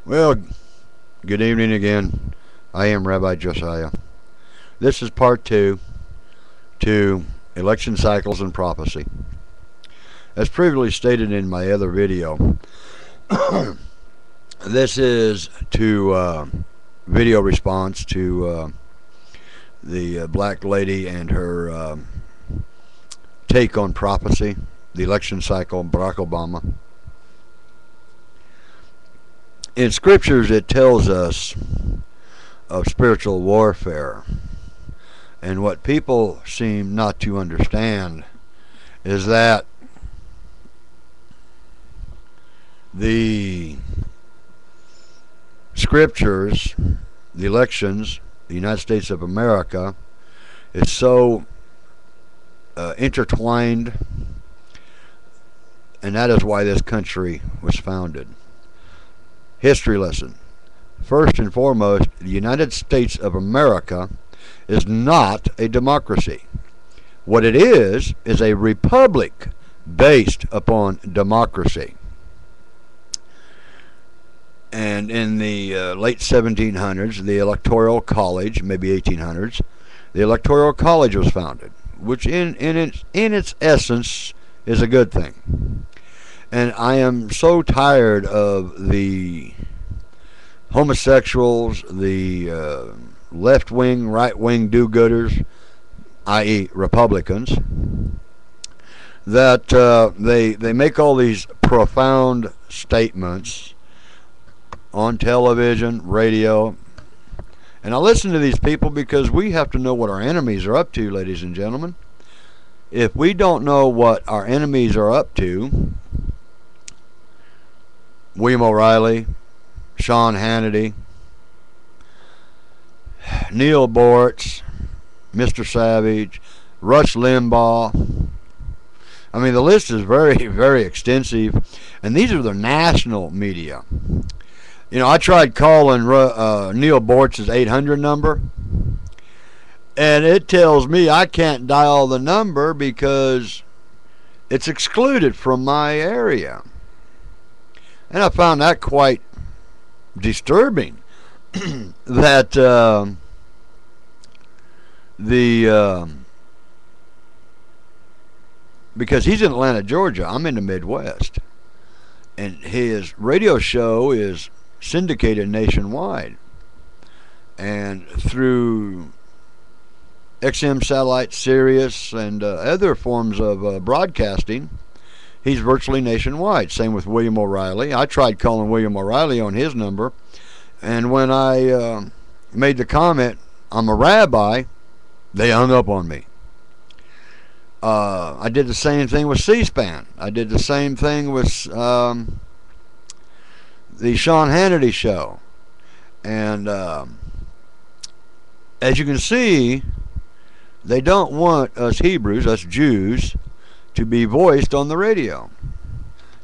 Well, good evening again. I am Rabbi Josiah. This is part two to election cycles and prophecy. As previously stated in my other video, this is to video response to the black lady and her take on prophecy, the election cycle, Barack Obama. In scriptures, it tells us of spiritual warfare. And what people seem not to understand is that the scriptures, the elections, the United States of America, is so intertwined, and that is why this country was founded. History lesson. First and foremost, the United States of America is not a democracy. What it is a republic based upon democracy. And in the late 1700s, the Electoral College, maybe 1800s, the Electoral College was founded, which in its essence is a good thing. And I am so tired of the homosexuals, the left-wing, right-wing do-gooders, i.e. Republicans, that they make all these profound statements on television, radio. And I listen to these people because we have to know what our enemies are up to, ladies and gentlemen. If we don't know what our enemies are up to, William O'Reilly, Sean Hannity, Neil Boortz, Mr. Savage, Rush Limbaugh. I mean, the list is very, very extensive, and these are the national media. You know, I tried calling Neil Boortz's 800 number, and it tells me I can't dial the number because it's excluded from my area. And I found that quite disturbing. That because he's in Atlanta, Georgia, I'm in the Midwest, and his radio show is syndicated nationwide, and through XM satellite, Sirius, and other forms of broadcasting, he's virtually nationwide. Same with William O'Reilly. I tried calling William O'Reilly on his number, and when I made the comment, I'm a rabbi, they hung up on me. I did the same thing with C-SPAN. I did the same thing with the Sean Hannity show. And as you can see, they don't want us Hebrews, us Jews, to be voiced on the radio.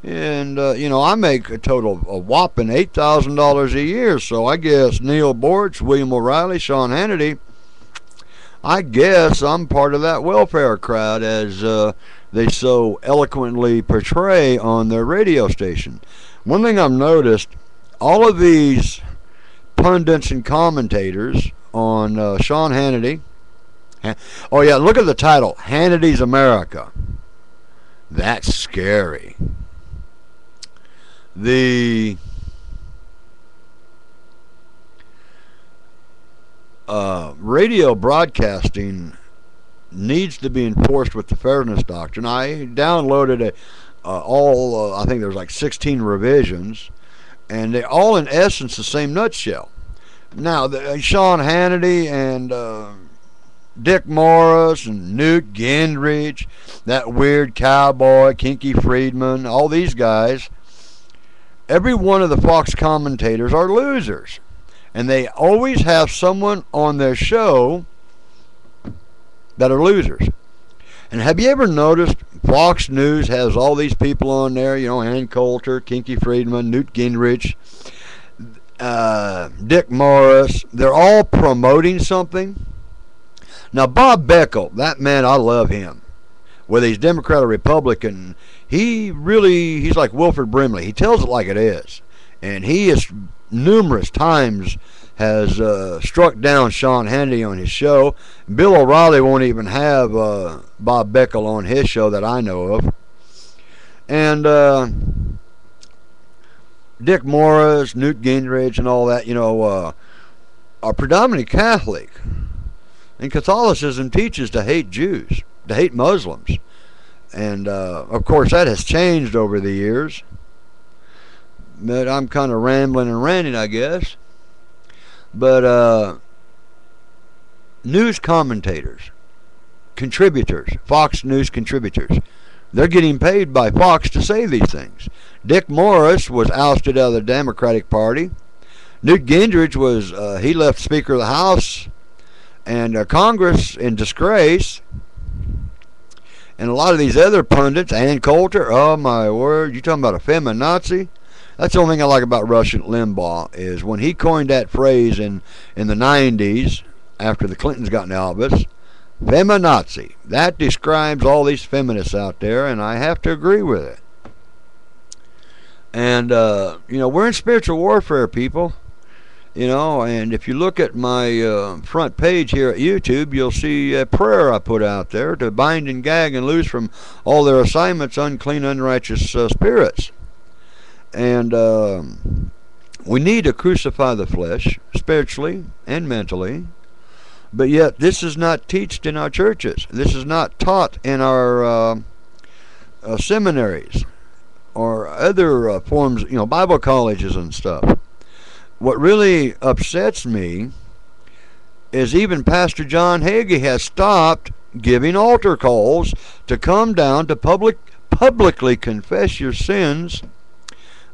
And, you know, I make a total of a whopping $8,000 a year, so I guess Neil Boortz, William O'Reilly, Sean Hannity, I guess I'm part of that welfare crowd, as they so eloquently portray on their radio station. One thing I've noticed, all of these pundits and commentators on Sean Hannity, oh yeah, look at the title, Hannity's America. That's scary. The radio broadcasting needs to be enforced with the fairness doctrine. I downloaded I think there's like 16 revisions, and they're all in essence the same nutshell. Now, Sean Hannity and Dick Morris and Newt Gingrich, that weird cowboy, Kinky Friedman, all these guys, every one of the Fox commentators are losers. And they always have someone on their show that are losers. And have you ever noticed Fox News has all these people on there, you know, Ann Coulter, Kinky Friedman, Newt Gingrich, Dick Morris, they're all promoting something. Now, Bob Beckel, that man, I love him. Whether he's Democrat or Republican, he's like Wilford Brimley. He tells it like it is. And he has numerous times has struck down Sean Hannity on his show. Bill O'Reilly won't even have Bob Beckel on his show that I know of. And Dick Morris, Newt Gingrich, and all that, are predominantly Catholic. And Catholicism teaches to hate Jews, to hate Muslims. And, of course, that has changed over the years. But I'm kind of rambling and ranting, I guess. But news commentators, contributors, Fox News contributors, they're getting paid by Fox to say these things. Dick Morris was ousted out of the Democratic Party. Newt Gingrich he left Speaker of the House and Congress in disgrace. And a lot of these other pundits, Ann Coulter, oh my word, you talking about a feminazi? That's the only thing I like about Rush Limbaugh is when he coined that phrase in the 90s after the Clintons got in office, feminazi. That describes all these feminists out there, and I have to agree with it. And, we're in spiritual warfare, people. And if you look at my front page here at YouTube, you'll see a prayer I put out there to bind and gag and loose from all their assignments, unclean, unrighteous spirits. And we need to crucify the flesh, spiritually and mentally. But yet, this is not taught in our churches. This is not taught in our seminaries or other forms, Bible colleges and stuff. What really upsets me is even Pastor John Hagee has stopped giving altar calls to come down to publicly confess your sins.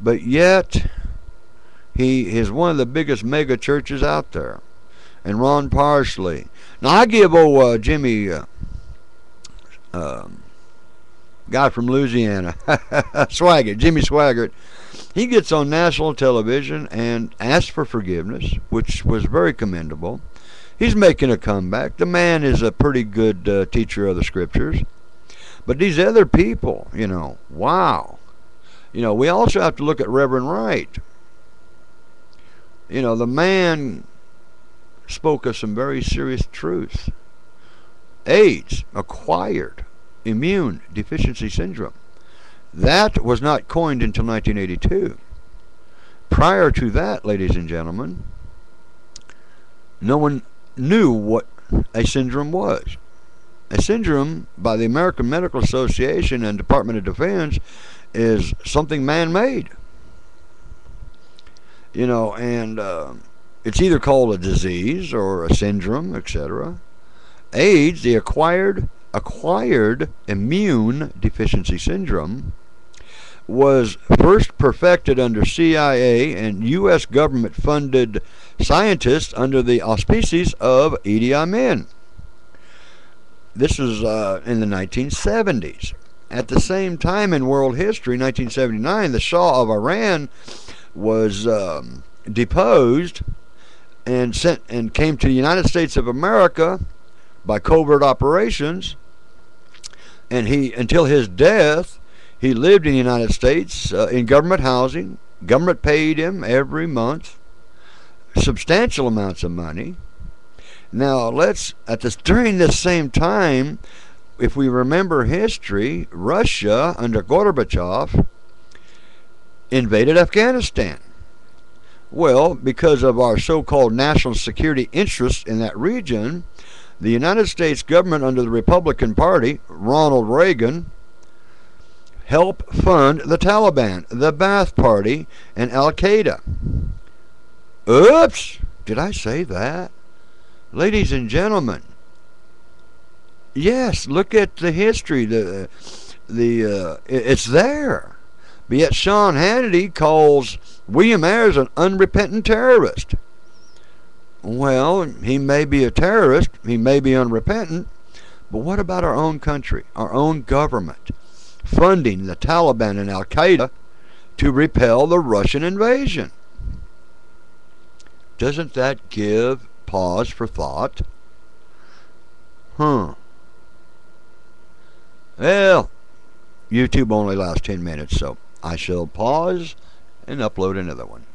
But yet, he is one of the biggest mega churches out there. And Ron Parsley. Now, I give Jimmy, guy from Louisiana, Jimmy Swaggart, he gets on national television and asks for forgiveness, which was very commendable. He's making a comeback. The man is a pretty good teacher of the scriptures. But these other people, wow. We also have to look at Reverend Wright. The man spoke of some very serious truths. AIDS, acquired immune deficiency syndrome. That was not coined until 1982. Prior to that, ladies and gentlemen, no one knew what a syndrome was. A syndrome, by the American Medical Association and Department of Defense, is something man-made. And it's either called a disease or a syndrome, etc. AIDS, the acquired immune deficiency syndrome, was first perfected under CIA and U.S. government-funded scientists under the auspices of Idi Amin. This was in the 1970s. At the same time in world history, 1979, the Shah of Iran was deposed and came to the United States of America by covert operations. And until his death, he lived in the United States in government housing. Government paid him every month substantial amounts of money. Now, during this same time, if we remember history, Russia under Gorbachev invaded Afghanistan. Well, because of our so-called national security interests in that region, the United States government under the Republican Party, Ronald Reagan, helped fund the Taliban, the Ba'ath Party, and Al-Qaeda. Oops! Did I say that? Ladies and gentlemen, yes, look at the history. It's there. But yet Sean Hannity calls William Ayers an unrepentant terrorist. Well, he may be a terrorist, he may be unrepentant, but what about our own country, our own government, funding the Taliban and Al-Qaeda to repel the Russian invasion? Doesn't that give pause for thought? Well, YouTube only lasts 10 minutes, so I shall pause and upload another one.